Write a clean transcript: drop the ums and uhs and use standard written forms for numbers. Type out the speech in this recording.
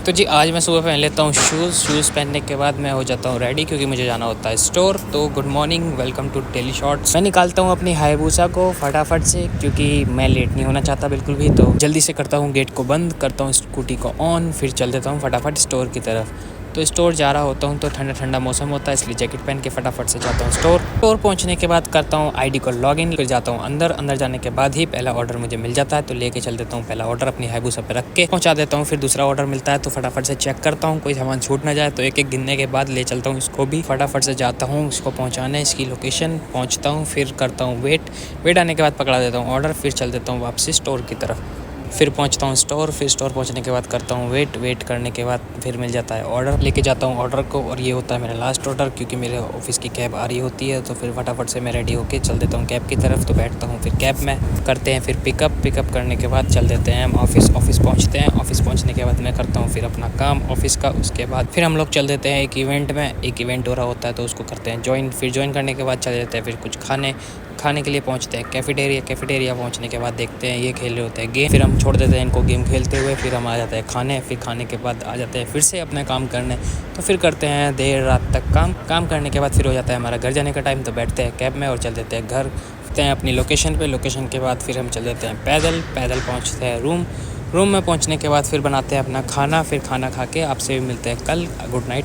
तो जी आज मैं सुबह पहन लेता हूँ शूज़ पहनने के बाद मैं हो जाता हूँ रेडी क्योंकि मुझे जाना होता है स्टोर। तो good morning, welcome to daily shorts. मैं निकालता हूँ अपनी हायाबुसा को फटाफट से क्योंकि मैं लेट नहीं होना चाहता बिल्कुल भी। तो जल्दी से करता हूँ गेट को बंद, करता हूँ स्कूटी को ऑन, फिर चल देता हूँ फटाफट स्टोर की तरफ। तो स्टोर जा रहा होता हूँ तो ठंडा ठंडा मौसम होता है, इसलिए जैकेट पहन के फटाफट से जाता हूँ स्टोर पहुँचने के बाद करता हूँ आईडी को लॉगिन, फिर जाता हूँ अंदर जाने के बाद ही पहला ऑर्डर मुझे मिल जाता है। तो लेके चल देता हूँ पहला ऑर्डर, अपनी हायाबुसा पे रख के पहुँचा देता हूँ। फिर दूसरा ऑर्डर मिलता है तो फटाफट से चेक करता हूँ कोई सामान छूट ना जाए, तो एक एक गिनने के बाद ले चलता हूँ इसको भी। फटाफट से जाता हूँ इसको पहुँचाने, इसकी लोकेशन पहुँचता हूँ, फिर करता हूँ वेट आने के बाद पकड़ा देता हूँ ऑर्डर, फिर चल देता हूँ वापसी स्टोर की तरफ। फिर पहुंचता हूँ स्टोर, फिर स्टोर पहुंचने के बाद करता हूँ वेट करने के बाद फिर मिल जाता है ऑर्डर, लेके जाता हूँ ऑर्डर को। और ये होता है मेरा लास्ट ऑर्डर क्योंकि मेरे ऑफिस की कैब आ रही होती है। तो फिर फटाफट से मैं रेडी होके चल देता हूँ कैब की तरफ। तो बैठता हूँ फिर कैब में, करते हैं फिर पिकअप करने के बाद चल देते हैं हम ऑफिस पहुँचते हैं। ऑफिस पहुँचने के बाद मैं करता हूँ फिर अपना काम ऑफिस का। उसके बाद फिर हम लोग चल देते हैं एक इवेंट में, एक इवेंट हो रहा होता है तो उसको करते हैं ज्वाइन। फिर ज्वाइन करने के बाद चल देते हैं फिर कुछ खाने के लिए पहुंचते हैं कैफेटेरिया पहुंचने के बाद देखते हैं ये खेल रहे होते हैं गेम, फिर हम छोड़ देते हैं इनको गेम खेलते हुए। फिर हम आ जाते हैं खाने, फिर खाने के बाद आ जाते हैं फिर से अपना काम करने। तो फिर करते हैं देर रात तक काम करने के बाद फिर हो जाता है हमारा घर जाने का टाइम। तो बैठते हैं कैब में और चल देते हैं घर अपनी लोकेशन के बाद फिर हम चल देते हैं पैदल पहुँचते हैं रूम में पहुँचने के बाद फिर बनाते हैं अपना खाना। फिर खाना खा के आपसे भी मिलते हैं कल। Good night.